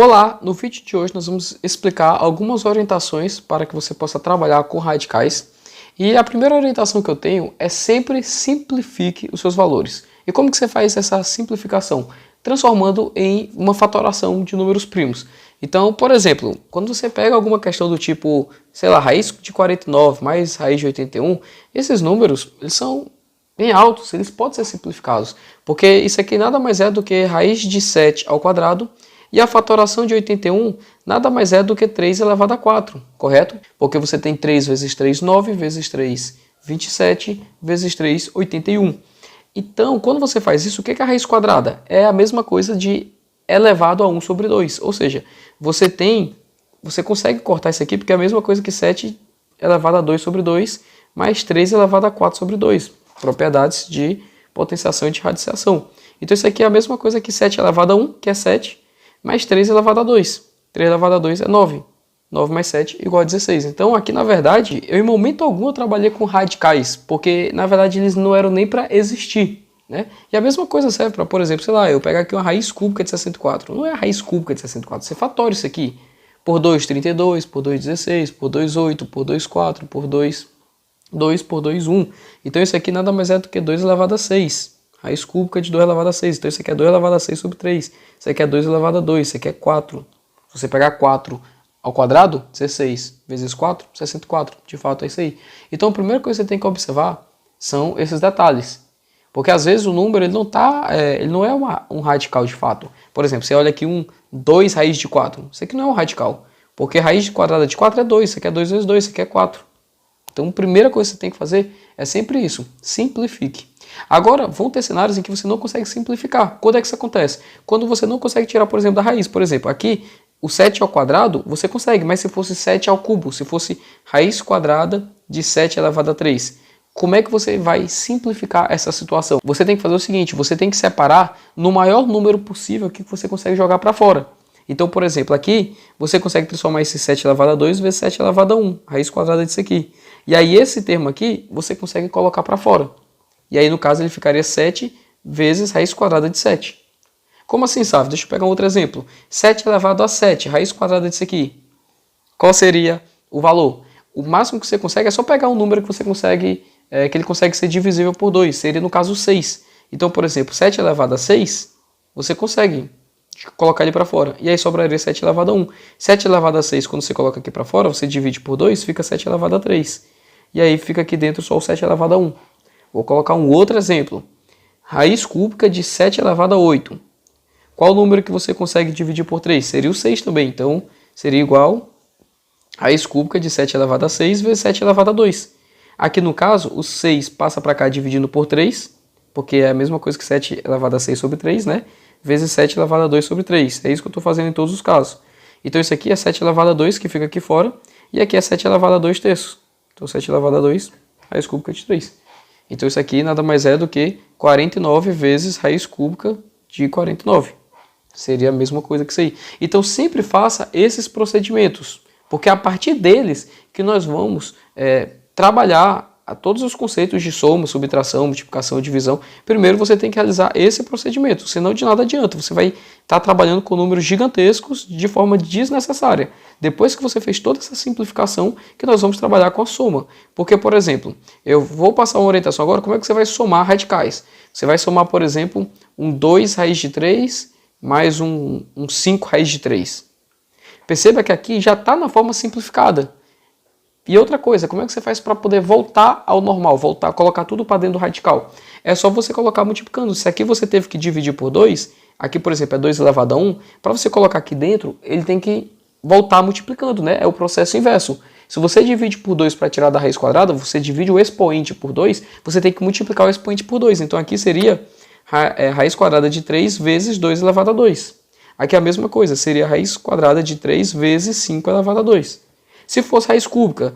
Olá, no vídeo de hoje nós vamos explicar algumas orientações para que você possa trabalhar com radicais. E a primeira orientação que eu tenho é sempre simplifique os seus valores. E como que você faz essa simplificação? Transformando em uma fatoração de números primos. Então, por exemplo, quando você pega alguma questão do tipo, sei lá, raiz de 49 mais raiz de 81, esses números eles são bem altos, eles podem ser simplificados. Porque isso aqui nada mais é do que raiz de 7 ao quadrado. E a fatoração de 81 nada mais é do que 3 elevado a 4, correto? Porque você tem 3 vezes 3, 9, vezes 3, 27, vezes 3, 81. Então, quando você faz isso, o que é a raiz quadrada? É a mesma coisa de elevado a 1 sobre 2. Ou seja, você consegue cortar isso aqui porque é a mesma coisa que 7 elevado a 2 sobre 2, mais 3 elevado a 4 sobre 2. Propriedades de potenciação e de radiciação. Então, isso aqui é a mesma coisa que 7 elevado a 1, que é 7, mais 3 elevado a 2. 3 elevado a 2 é 9. 9 mais 7 igual a 16. Então aqui, na verdade, em momento algum eu trabalhei com radicais, porque, na verdade, eles não eram nem para existir, né? E a mesma coisa serve para, por exemplo, sei lá, eu pegar aqui uma raiz cúbica de 64. Não é a raiz cúbica de 64, você fatora isso aqui. Por 2, 32, por 2, 16, por 2, 8, por 2, 4, por 2, 2, por 2, 1. Então isso aqui nada mais é do que 2 elevado a 6. Raiz cúbica de 2 elevado a 6. Então isso aqui é 2 elevado a 6 sobre 3. Isso aqui é 2 elevado a 2. Isso aqui é 4. Se você pegar 4 ao quadrado, 16 vezes 4, 64. De fato é isso aí. Então a primeira coisa que você tem que observar são esses detalhes. Porque às vezes o número ele não é um radical de fato. Por exemplo, você olha aqui um 2 raiz de 4. Isso aqui não é um radical. Porque raiz quadrada de 4 é 2. Isso aqui é 2 vezes 2. Isso aqui é 4. Então a primeira coisa que você tem que fazer é sempre isso. Simplifique. Agora, vão ter cenários em que você não consegue simplificar. Quando é que isso acontece? Quando você não consegue tirar, por exemplo, da raiz. Por exemplo, aqui, o 7 ao quadrado, você consegue, mas se fosse 7 ao cubo, se fosse raiz quadrada de 7 elevado a 3, como é que você vai simplificar essa situação? Você tem que fazer o seguinte, você tem que separar no maior número possível que você consegue jogar para fora. Então, por exemplo, aqui, você consegue transformar esse 7 elevado a 2 vezes 7 elevado a 1, raiz quadrada disso aqui. E aí, esse termo aqui, você consegue colocar para fora. E aí, no caso, ele ficaria 7 vezes raiz quadrada de 7. Como assim, Sávio? Deixa eu pegar um outro exemplo. 7 elevado a 7, raiz quadrada disso aqui. Qual seria o valor? O máximo que você consegue é só pegar um número que você consegue, que ele consegue ser divisível por 2. Seria, no caso, 6. Então, por exemplo, 7 elevado a 6, você consegue colocar ele para fora. E aí sobraria 7 elevado a 1. 7 elevado a 6, quando você coloca aqui para fora, você divide por 2, fica 7 elevado a 3. E aí fica aqui dentro só o 7 elevado a 1. Vou colocar um outro exemplo. Raiz cúbica de 7 elevado a 8. Qual o número que você consegue dividir por 3? Seria o 6 também. Então, seria igual a raiz cúbica de 7 elevado a 6 vezes 7 elevado a 2. Aqui no caso, o 6 passa para cá dividindo por 3, porque é a mesma coisa que 7 elevado a 6 sobre 3, né? Vezes 7 elevado a 2 sobre 3. É isso que eu estou fazendo em todos os casos. Então, isso aqui é 7 elevado a 2, que fica aqui fora, e aqui é 7 elevado a 2 terços. Então, 7 elevado a 2, raiz cúbica de 3. Então isso aqui nada mais é do que 49 vezes raiz cúbica de 49. Seria a mesma coisa que isso aí. Então sempre faça esses procedimentos, porque é a partir deles que nós vamos trabalhar a todos os conceitos de soma, subtração, multiplicação e divisão. Primeiro você tem que realizar esse procedimento, senão de nada adianta. Você vai estar trabalhando com números gigantescos de forma desnecessária. Depois que você fez toda essa simplificação, que nós vamos trabalhar com a soma. Porque, por exemplo, eu vou passar uma orientação agora, como é que você vai somar radicais? Você vai somar, por exemplo, um 2 raiz de 3 mais um 5 raiz de 3. Perceba que aqui já está na forma simplificada. E outra coisa, como é que você faz para poder voltar ao normal, colocar tudo para dentro do radical? É só você colocar multiplicando. Se aqui você teve que dividir por 2, aqui, por exemplo, é 2 elevado a 1, para você colocar aqui dentro, ele tem que voltar multiplicando, né? É o processo inverso. Se você divide por 2 para tirar da raiz quadrada, você divide o expoente por 2, você tem que multiplicar o expoente por 2. Então aqui seria raiz quadrada de 3 vezes 2 elevado a 2. Aqui é a mesma coisa, seria raiz quadrada de 3 vezes 5 elevado a 2. Se fosse raiz cúbica,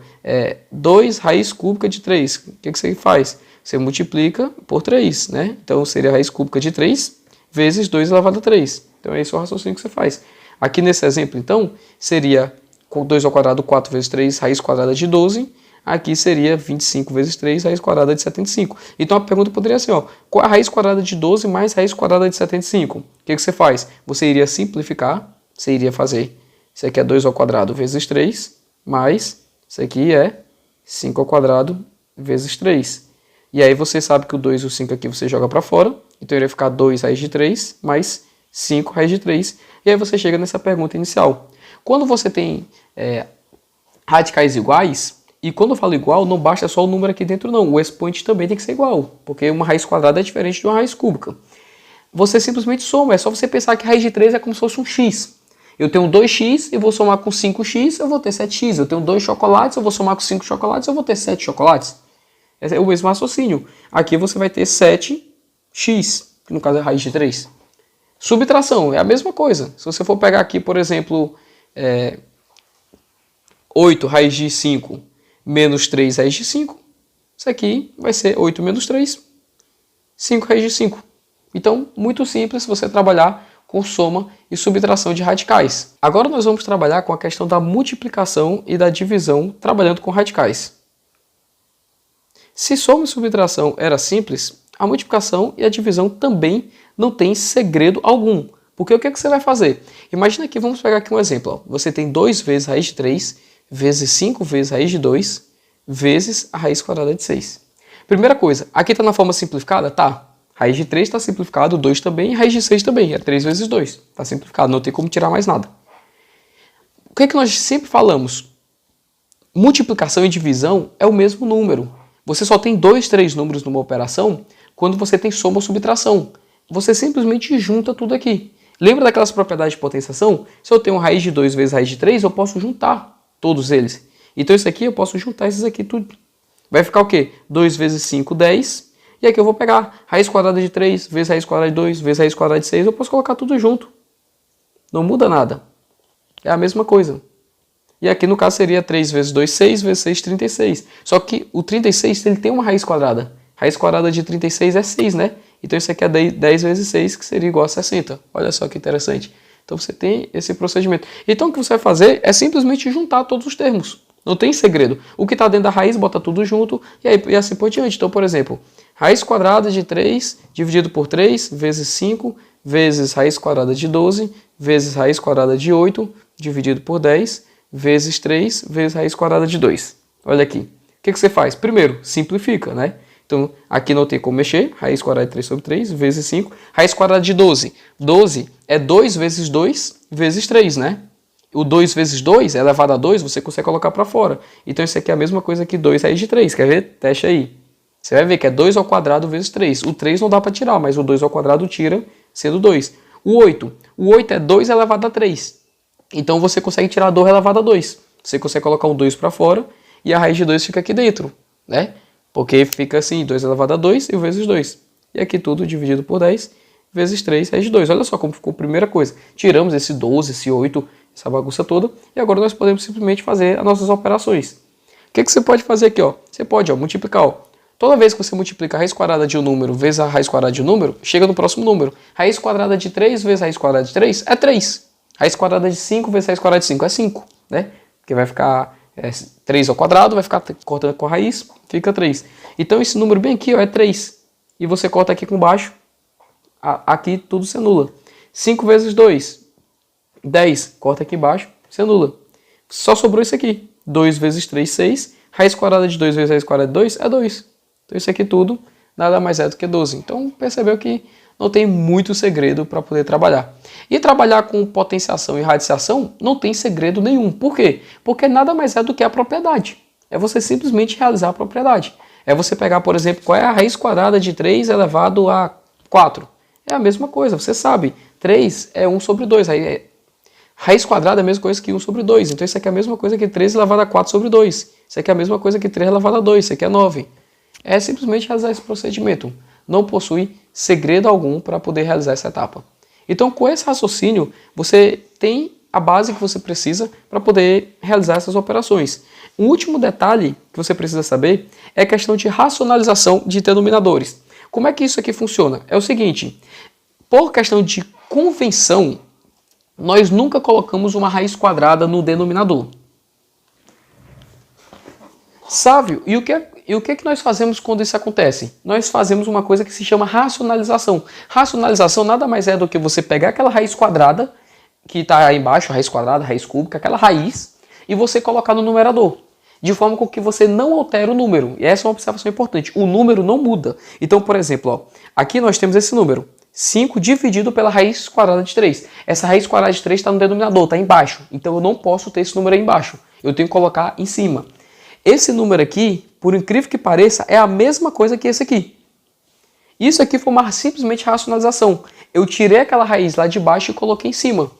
2 raiz cúbica de 3, o que você faz? Você multiplica por 3, né? Então seria raiz cúbica de 3 vezes 2 elevado a 3. Então esse é o raciocínio que você faz. Aqui nesse exemplo, então, seria 2 ao quadrado, 4 vezes 3, raiz quadrada de 12. Aqui seria 25 vezes 3, raiz quadrada de 75. Então a pergunta poderia ser, qual é a raiz quadrada de 12 mais raiz quadrada de 75? O que você faz? Você iria simplificar você iria fazer, isso aqui é 2 ao quadrado vezes 3, mais, isso aqui é 5 ao quadrado vezes 3. E aí você sabe que o 2 e o 5 aqui você joga para fora, então iria ficar 2 raiz de 3 mais 5 raiz de 3. E aí você chega nessa pergunta inicial. Quando você tem radicais iguais, e quando eu falo igual, não basta só o número aqui dentro não, o expoente também tem que ser igual, porque uma raiz quadrada é diferente de uma raiz cúbica. Você simplesmente soma, é só você pensar que raiz de 3 é como se fosse um x. Eu tenho 2x, eu vou somar com 5x, eu vou ter 7x. Eu tenho 2 chocolates, eu vou somar com 5 chocolates, eu vou ter 7 chocolates. Esse é o mesmo raciocínio. Aqui você vai ter 7x, que no caso é raiz de 3. Subtração é a mesma coisa. Se você for pegar aqui, por exemplo, 8 raiz de 5 menos 3 raiz de 5, isso aqui vai ser 8 menos 3, 5 raiz de 5. Então, muito simples você trabalhar com soma e subtração de radicais. Agora nós vamos trabalhar com a questão da multiplicação e da divisão trabalhando com radicais. Se soma e subtração era simples, a multiplicação e a divisão também não tem segredo algum. Porque o que você vai fazer? Imagina que, vamos pegar aqui um exemplo. Ó. Você tem 2 vezes raiz de 3, vezes 5 vezes raiz de 2, vezes a raiz quadrada de 6. Primeira coisa, aqui está na forma simplificada? Tá. Raiz de 3 está simplificado, 2 também, e raiz de 6 também, é 3 vezes 2. Está simplificado, não tem como tirar mais nada. O que é que nós sempre falamos? Multiplicação e divisão é o mesmo número. Você só tem 2, 3 números numa operação quando você tem soma ou subtração. Você simplesmente junta tudo aqui. Lembra daquelas propriedades de potenciação? Se eu tenho raiz de 2 vezes raiz de 3, eu posso juntar todos eles. Então isso aqui eu posso juntar esses aqui tudo. Vai ficar o quê? 2 vezes 5, 10. E aqui eu vou pegar raiz quadrada de 3, vezes raiz quadrada de 2, vezes raiz quadrada de 6. Eu posso colocar tudo junto. Não muda nada. É a mesma coisa. E aqui no caso seria 3 vezes 2, 6, vezes 6, 36. Só que o 36 ele tem uma raiz quadrada. Raiz quadrada de 36 é 6, né? Então isso aqui é 10 vezes 6, que seria igual a 60. Olha só que interessante. Então você tem esse procedimento. Então o que você vai fazer é simplesmente juntar todos os termos. Não tem segredo. O que está dentro da raiz, bota tudo junto e assim por diante. Então, por exemplo, raiz quadrada de 3 dividido por 3 vezes 5 vezes raiz quadrada de 12 vezes raiz quadrada de 8 dividido por 10 vezes 3 vezes raiz quadrada de 2. Olha aqui. O que você faz? Primeiro, simplifica, né? Então, aqui não tem como mexer. Raiz quadrada de 3 sobre 3 vezes 5. Raiz quadrada de 12. 12 é 2 vezes 2 vezes 3, né? O 2 vezes 2 é elevado a 2, você consegue colocar para fora. Então isso aqui é a mesma coisa que 2 raiz de 3. Quer ver? Teste aí. Você vai ver que é 2 ao quadrado vezes 3. O 3 não dá para tirar, mas o 2 ao quadrado tira, sendo 2. O 8. O 8 é 2 elevado a 3. Então você consegue tirar 2 elevado a 2. Você consegue colocar um 2 para fora e a raiz de 2 fica aqui dentro, né? Porque fica assim, 2 elevado a 2 e o vezes 2. E aqui tudo dividido por 10 vezes 3 raiz de 2. Olha só como ficou a primeira coisa. Tiramos esse 12, esse 8, essa bagunça toda, e agora nós podemos simplesmente fazer as nossas operações. O que você pode fazer aqui? Ó? Você pode multiplicar. Ó. Toda vez que você multiplica a raiz quadrada de um número vezes a raiz quadrada de um número, chega no próximo número. Raiz quadrada de 3 vezes raiz quadrada de 3 é 3. Raiz quadrada de 5 vezes raiz quadrada de 5 é 5. Né? Porque vai ficar 3 ao quadrado, vai ficar cortando com a raiz, fica 3. Então esse número bem aqui ó, é 3. E você corta aqui com baixo, aqui tudo se anula. 5 vezes 2, 10, corta aqui embaixo, se anula. Só sobrou isso aqui. 2 vezes 3, 6. Raiz quadrada de 2 vezes raiz quadrada de 2 é 2. Então isso aqui tudo nada mais é do que 12. Então percebeu que não tem muito segredo para poder trabalhar. E trabalhar com potenciação e radiação não tem segredo nenhum. Por quê? Porque nada mais é do que a propriedade. É você simplesmente realizar a propriedade. É você pegar, por exemplo, qual é a raiz quadrada de 3 elevado a 4. É a mesma coisa, você sabe. 3 é 1 sobre 2. Raiz quadrada é a mesma coisa que 1 sobre 2. Então isso aqui é a mesma coisa que 3 elevado a 4 sobre 2. Isso aqui é a mesma coisa que 3 elevado a 2. Isso aqui é 9. É simplesmente realizar esse procedimento. Não possui segredo algum para poder realizar essa etapa. Então com esse raciocínio, você tem a base que você precisa para poder realizar essas operações. Um último detalhe que você precisa saber é a questão de racionalização de denominadores. Como é que isso aqui funciona? É o seguinte, por questão de convenção, nós nunca colocamos uma raiz quadrada no denominador. Sávio, e o que nós fazemos quando isso acontece? Nós fazemos uma coisa que se chama racionalização. Racionalização nada mais é do que você pegar aquela raiz quadrada, que está aí embaixo, raiz quadrada, raiz cúbica, aquela raiz, e você colocar no numerador, de forma com que você não altere o número. E essa é uma observação importante, o número não muda. Então, por exemplo, ó, aqui nós temos esse número, 5 dividido pela raiz quadrada de 3. Essa raiz quadrada de 3 está no denominador, está embaixo. Então eu não posso ter esse número aí embaixo. Eu tenho que colocar em cima. Esse número aqui, por incrível que pareça, é a mesma coisa que esse aqui. Isso aqui foi uma simplesmente racionalização. Eu tirei aquela raiz lá de baixo e coloquei em cima.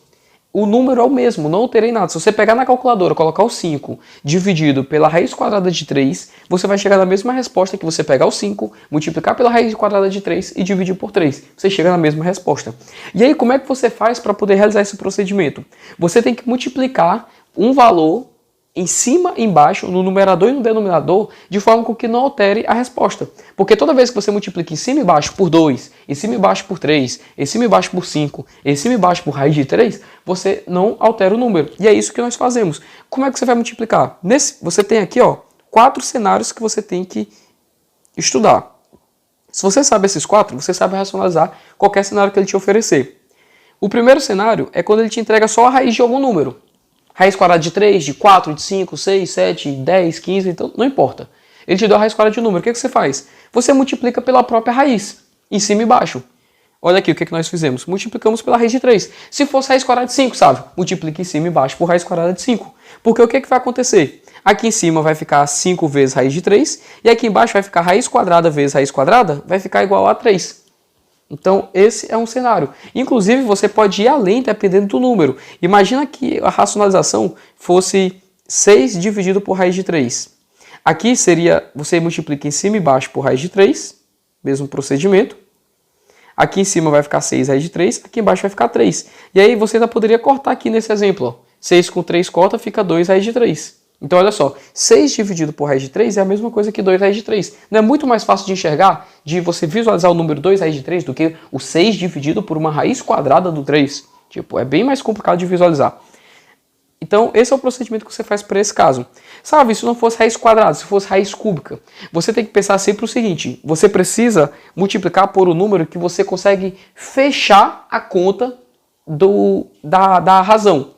O número é o mesmo, não alterei nada. Se você pegar na calculadora, colocar o 5 dividido pela raiz quadrada de 3, você vai chegar na mesma resposta que você pegar o 5, multiplicar pela raiz quadrada de 3 e dividir por 3. Você chega na mesma resposta. E aí, como é que você faz para poder realizar esse procedimento? Você tem que multiplicar um valor em cima e embaixo, no numerador e no denominador, de forma com que não altere a resposta. Porque toda vez que você multiplica em cima e embaixo por 2, em cima e embaixo por 3, em cima e embaixo por 5, em cima e embaixo por raiz de 3, você não altera o número. E é isso que nós fazemos. Como é que você vai multiplicar? Você tem aqui 4 cenários que você tem que estudar. Se você sabe esses 4, você sabe racionalizar qualquer cenário que ele te oferecer. O primeiro cenário é quando ele te entrega só a raiz de algum número. Raiz quadrada de 3, de 4, de 5, 6, 7, 10, 15, então não importa. Ele te deu a raiz quadrada de um número. O que você faz? Você multiplica pela própria raiz, em cima e embaixo. Olha aqui o que nós fizemos. Multiplicamos pela raiz de 3. Se fosse raiz quadrada de 5, sabe? Multiplica em cima e embaixo por raiz quadrada de 5. Porque o que vai acontecer? Aqui em cima vai ficar 5 vezes raiz de 3, e aqui embaixo vai ficar raiz quadrada vezes raiz quadrada, vai ficar igual a 3. Então, esse é um cenário. Inclusive, você pode ir além dependendo do número. Imagina que a racionalização fosse 6 dividido por raiz de 3. Aqui seria, você multiplica em cima e embaixo por raiz de 3, mesmo procedimento. Aqui em cima vai ficar 6 raiz de 3, aqui embaixo vai ficar 3. E aí você ainda poderia cortar aqui nesse exemplo. Ó. 6 com 3 corta, fica 2 raiz de 3. Então, olha só, 6 dividido por raiz de 3 é a mesma coisa que 2 raiz de 3. Não é muito mais fácil de enxergar, de você visualizar o número 2 raiz de 3 do que o 6 dividido por uma raiz quadrada do 3? Tipo, é bem mais complicado de visualizar. Então, esse é o procedimento que você faz para esse caso. Sabe, se não fosse raiz quadrada, se fosse raiz cúbica, você tem que pensar sempre o seguinte, você precisa multiplicar por um número que você consegue fechar a conta da razão,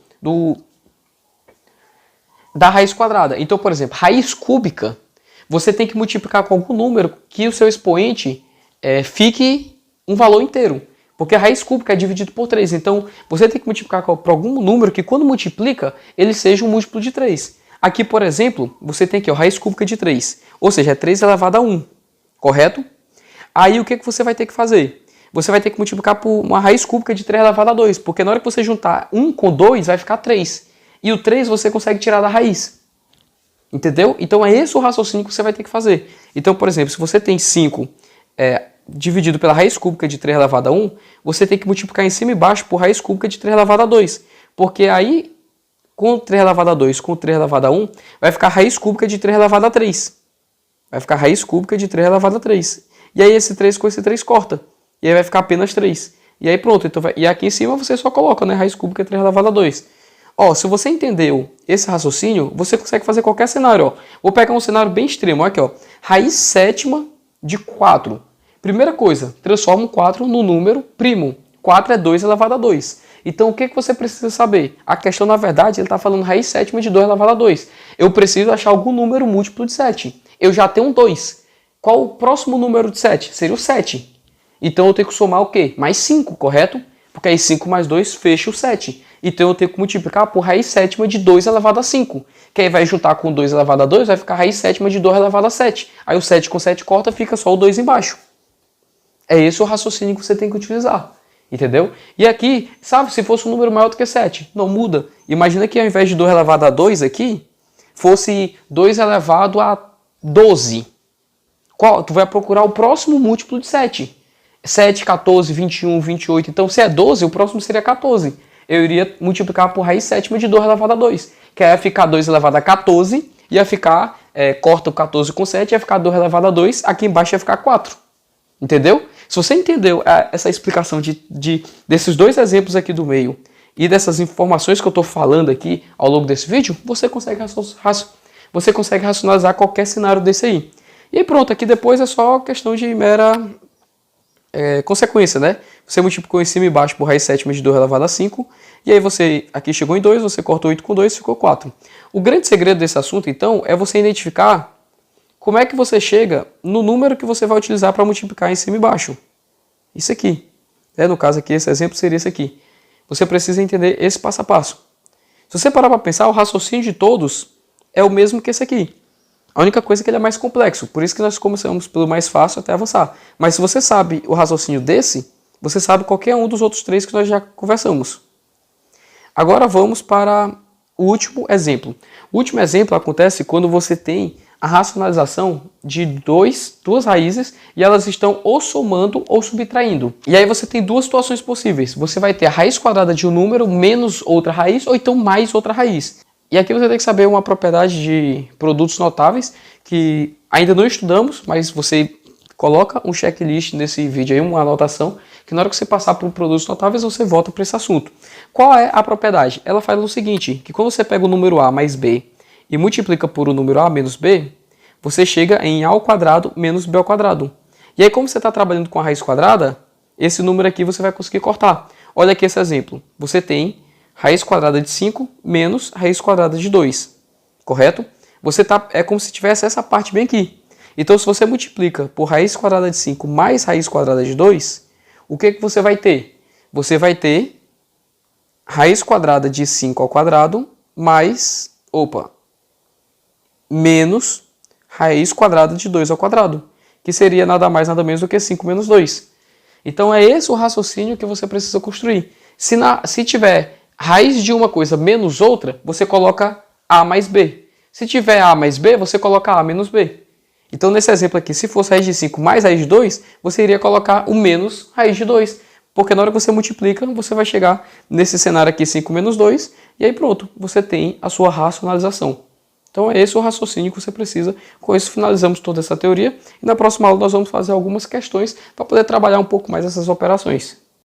da raiz quadrada. Então, por exemplo, raiz cúbica, você tem que multiplicar com algum número que o seu expoente fique um valor inteiro. Porque a raiz cúbica é dividido por 3. Então, você tem que multiplicar por algum número que, quando multiplica, ele seja um múltiplo de 3. Aqui, por exemplo, você tem aqui a raiz cúbica de 3. Ou seja, é 3 elevado a 1. Correto? Aí, o que você vai ter que fazer? Você vai ter que multiplicar por uma raiz cúbica de 3 elevado a 2. Porque na hora que você juntar 1 com 2, vai ficar 3. E o 3 você consegue tirar da raiz. Entendeu? Então é esse o raciocínio que você vai ter que fazer. Então, por exemplo, se você tem 5 dividido pela raiz cúbica de 3 elevado a 1, você tem que multiplicar em cima e baixo por raiz cúbica de 3 elevado a 2. Porque aí, com 3 elevado a 2 com 3 elevado a 1, vai ficar raiz cúbica de 3 elevado a 3. Vai ficar raiz cúbica de 3 elevado a 3. E aí esse 3 com esse 3 corta. E aí vai ficar apenas 3. E aí pronto. Então e aqui em cima você só coloca, né? Raiz cúbica de 3 elevado a 2. Ó, se você entendeu esse raciocínio, você consegue fazer qualquer cenário. Ó. Vou pegar um cenário bem extremo. Olha aqui, ó. Raiz sétima de 4. Primeira coisa, transforma o 4 no número primo. 4 é 2 elevado a 2. Então, o que você precisa saber? A questão, na verdade, ele está falando raiz sétima de 2 elevado a 2. Eu preciso achar algum número múltiplo de 7. Eu já tenho um 2. Qual o próximo número de 7? Seria o 7. Então, eu tenho que somar o quê? Mais 5, correto? Porque aí 5 mais 2 fecha o 7. Então, eu tenho que multiplicar por raiz sétima de 2 elevado a 5. Que aí vai juntar com 2 elevado a 2, vai ficar raiz sétima de 2 elevado a 7. Aí o 7 com 7 corta, fica só o 2 embaixo. É esse o raciocínio que você tem que utilizar. Entendeu? E aqui, sabe, se fosse um número maior do que 7, não muda. Imagina que ao invés de 2 elevado a 2 aqui, fosse 2 elevado a 12. Tu vai procurar o próximo múltiplo de 7. 7, 14, 21, 28. Então, se é 12, o próximo seria 14. Eu iria multiplicar por raiz sétima de 2 elevado a 2. Que ia ficar 2 elevado a 14, ia ficar, corta o 14 com 7, ia ficar 2 elevado a 2, aqui embaixo ia ficar 4. Entendeu? Se você entendeu essa explicação desses dois exemplos aqui do meio e dessas informações que eu estou falando aqui ao longo desse vídeo, você consegue racionalizar qualquer cenário desse aí. E pronto, aqui depois é só questão de mera consequência, né? Você multiplicou em cima e baixo por raiz sétima de 2 elevado a 5, e aí você aqui chegou em 2, você cortou 8 com 2, ficou 4. O grande segredo desse assunto, então, é você identificar como é que você chega no número que você vai utilizar para multiplicar em cima e baixo. Isso aqui. No caso aqui, esse exemplo seria esse aqui. Você precisa entender esse passo a passo. Se você parar para pensar, o raciocínio de todos é o mesmo que esse aqui. A única coisa é que ele é mais complexo, por isso que nós começamos pelo mais fácil até avançar. Mas se você sabe o raciocínio desse, você sabe qualquer um dos outros 3 que nós já conversamos. Agora vamos para o último exemplo. O último exemplo acontece quando você tem a racionalização de duas raízes e elas estão ou somando ou subtraindo. E aí você tem duas situações possíveis. Você vai ter a raiz quadrada de um número menos outra raiz ou então mais outra raiz. E aqui você tem que saber uma propriedade de produtos notáveis que ainda não estudamos, mas você coloca um checklist nesse vídeo aí, uma anotação, que na hora que você passar por produtos notáveis, você volta para esse assunto. Qual é a propriedade? Ela fala o seguinte, que quando você pega o número A mais B e multiplica por o número A menos B, você chega em A ao quadrado menos B ao quadrado. E aí, como você está trabalhando com a raiz quadrada, esse número aqui você vai conseguir cortar. Olha aqui esse exemplo. Você tem raiz quadrada de 5 menos raiz quadrada de 2, correto? É como se tivesse essa parte bem aqui. Então, se você multiplica por raiz quadrada de 5 mais raiz quadrada de 2, o que você vai ter? Você vai ter raiz quadrada de 5 ao quadrado mais, menos raiz quadrada de 2 ao quadrado, que seria nada mais nada menos do que 5 menos 2. Então, é esse o raciocínio que você precisa construir. Se tiver raiz de uma coisa menos outra, você coloca A mais B. Se tiver A mais B, você coloca A menos B. Então, nesse exemplo aqui, se fosse raiz de 5 mais raiz de 2, você iria colocar o menos raiz de 2. Porque na hora que você multiplica, você vai chegar nesse cenário aqui 5 menos 2, e aí pronto, você tem a sua racionalização. Então é esse o raciocínio que você precisa. Com isso finalizamos toda essa teoria, e na próxima aula nós vamos fazer algumas questões para poder trabalhar um pouco mais essas operações.